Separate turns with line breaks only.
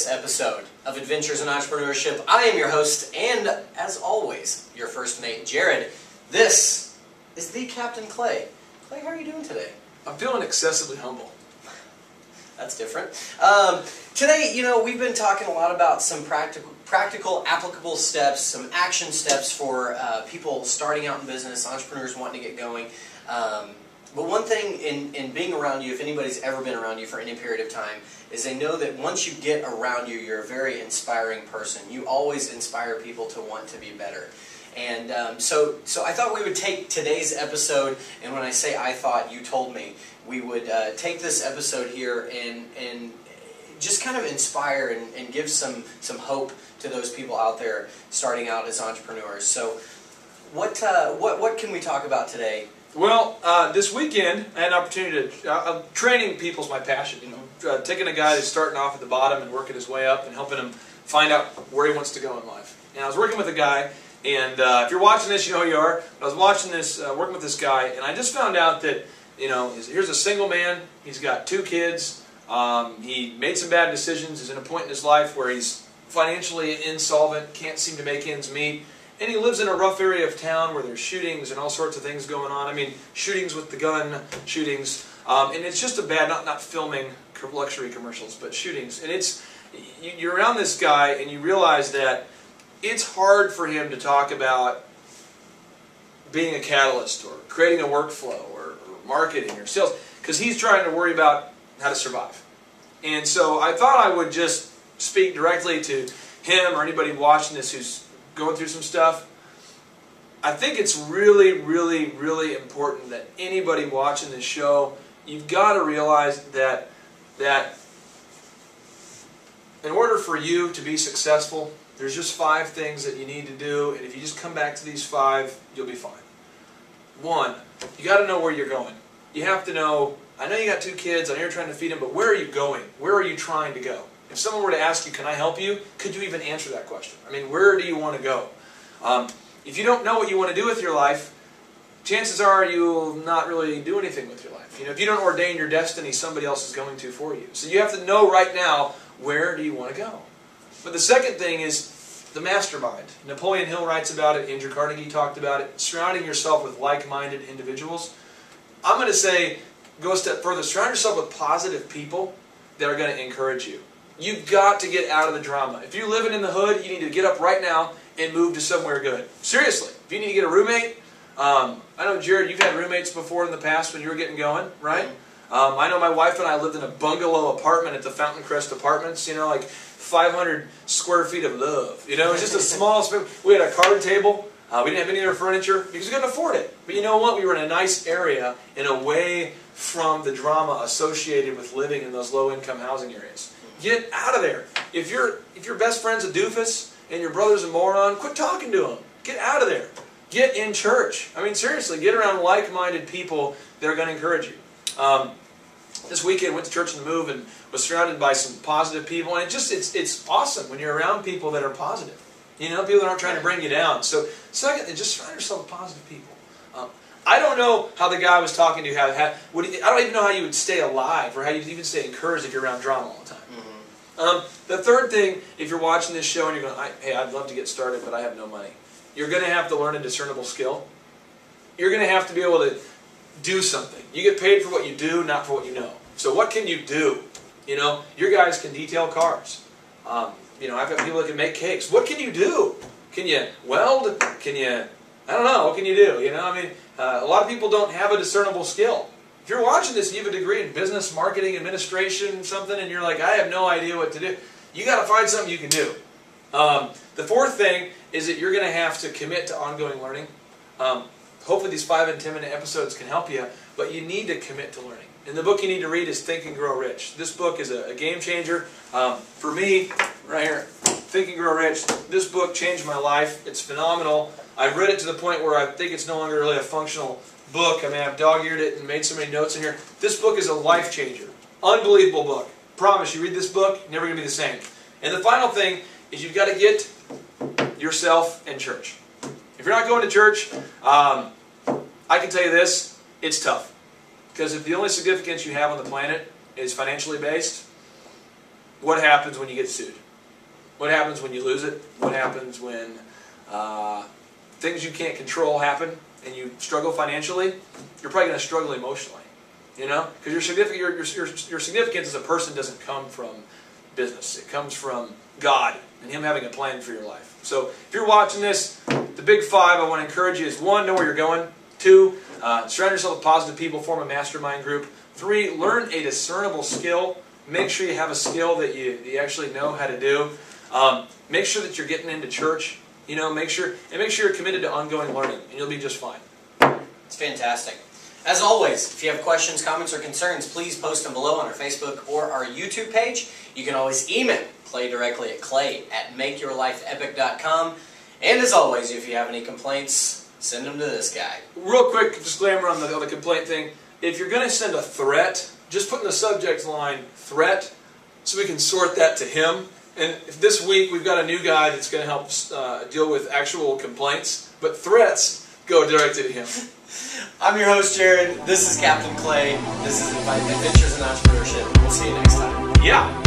this episode of Adventures in Entrepreneurship. I am your host and, as always, your first mate, Jared. This is the Captain Clay. Clay, how are you doing today?
I'm feeling excessively humble.
That's different. Today, we've been talking a lot about some practical, applicable steps, some action steps for people starting out in business, entrepreneurs wanting to get going. But one thing in being around you, if anybody's ever been around you for any period of time, is they know that once you get around you, you're a very inspiring person. You always inspire people to want to be better. And so I thought we would take today's episode, and when I say I thought, you told me, we would take this episode here and just kind of inspire and give some hope to those people out there starting out as entrepreneurs. So what can we talk about today?
Well, this weekend I had an opportunity to, training people's my passion, taking a guy that's starting off at the bottom and working his way up and helping him find out where he wants to go in life. And I was working with a guy, and if you're watching this, you know who you are. I was watching this, working with this guy, and I just found out that, here's a single man, he's got 2 kids, he made some bad decisions, he's in a point in his life where he's financially insolvent, can't seem to make ends meet. And he lives in a rough area of town where there's shootings and all sorts of things going on. I mean, shootings with the gun, shootings. And it's just a bad, not filming luxury commercials, but shootings. And you're around this guy and you realize that it's hard for him to talk about being a catalyst or creating a workflow or marketing or sales, because he's trying to worry about how to survive. And so I thought I would just speak directly to him or anybody watching this who's going through some stuff. I think it's really, really, really important that anybody watching this show, you've got to realize that in order for you to be successful, there's just 5 things that you need to do, and if you just come back to these 5, you'll be fine. 1, you got to know where you're going. You have to know, I know you got 2 kids, I know you're trying to feed them, but where are you going? Where are you trying to go? If someone were to ask you, can I help you? Could you even answer that question? I mean, where do you want to go? If you don't know what you want to do with your life, chances are you'll not really do anything with your life. If you don't ordain your destiny, somebody else is going to for you. So you have to know right now, where do you want to go? But the second thing is the mastermind. Napoleon Hill writes about it, Andrew Carnegie talked about it, surrounding yourself with like-minded individuals. I'm going to say, go a step further, surround yourself with positive people that are going to encourage you. You've got to get out of the drama. If you're living in the hood, you need to get up right now and move to somewhere good. Seriously, if you need to get a roommate, I know, Jared, you've had roommates before in the past when you were getting going, right? I know my wife and I lived in a bungalow apartment at the Fountain Crest Apartments, like 500 square feet of love. It was just a small space. We had a card table. We didn't have any other furniture because we couldn't afford it. But you know what? We were in a nice area and away from the drama associated with living in those low-income housing areas. Get out of there. If your best friend's a doofus and your brother's a moron, quit talking to him. Get out of there. Get in church. I mean, seriously, get around like-minded people that are going to encourage you. This weekend, I went to Church on the Move and was surrounded by some positive people, and it's awesome when you're around people that are positive. People that aren't trying to bring you down. So, second, just surround yourself with positive people. I don't know how the guy I was talking to, I don't even know how you would stay alive or how you'd even stay encouraged if you're around drama all the time. The third thing, if you're watching this show and you're going, hey, I'd love to get started, but I have no money. You're going to have to learn a discernible skill. You're going to have to be able to do something. You get paid for what you do, not for what you know. So what can you do? Your guys can detail cars. I've got people that can make cakes. What can you do? Can you weld? Can you, I don't know, what can you do? A lot of people don't have a discernible skill. If you're watching this and you have a degree in business, marketing, administration, something, and you're like, I have no idea what to do, you got to find something you can do. The fourth thing is that you're going to have to commit to ongoing learning. Hopefully these 5 and 10-minute episodes can help you, but you need to commit to learning. And the book you need to read is Think and Grow Rich. This book is a game changer. For me, right here, Think and Grow Rich, this book changed my life. It's phenomenal. I've read it to the point where I think it's no longer really a functional book. I mean, I've dog-eared it and made so many notes in here. This book is a life changer. Unbelievable book. Promise, you read this book, never going to be the same. And the final thing is you've got to get yourself in church. If you're not going to church, I can tell you this, it's tough. Because if the only significance you have on the planet is financially based, what happens when you get sued? What happens when you lose it? What happens when things you can't control happen and you struggle financially? You're probably going to struggle emotionally, you know, because your significance as a person doesn't come from business. It comes from God and Him having a plan for your life. So if you're watching this, the big 5 I want to encourage you is 1, know where you're going. 2, surround yourself with positive people, form a mastermind group. 3, learn a discernible skill. Make sure you have a skill that you actually know how to do. Make sure that you're getting into church. You know, make sure you're committed to ongoing learning, and you'll be just fine.
It's fantastic. As always, if you have questions, comments, or concerns, please post them below on our Facebook or our YouTube page. You can always email Clay directly at clay@makeyourlifeepic.com. And as always, if you have any complaints, send them to this guy.
Real quick disclaimer on the complaint thing. If you're going to send a threat, just put in the subject line, threat, so we can sort that to him. And this week we've got a new guy that's going to help deal with actual complaints, but threats go directly to him.
I'm your host, Jared. This is Captain Clay. This is Adventures in Entrepreneurship. We'll see you next time.
Yeah.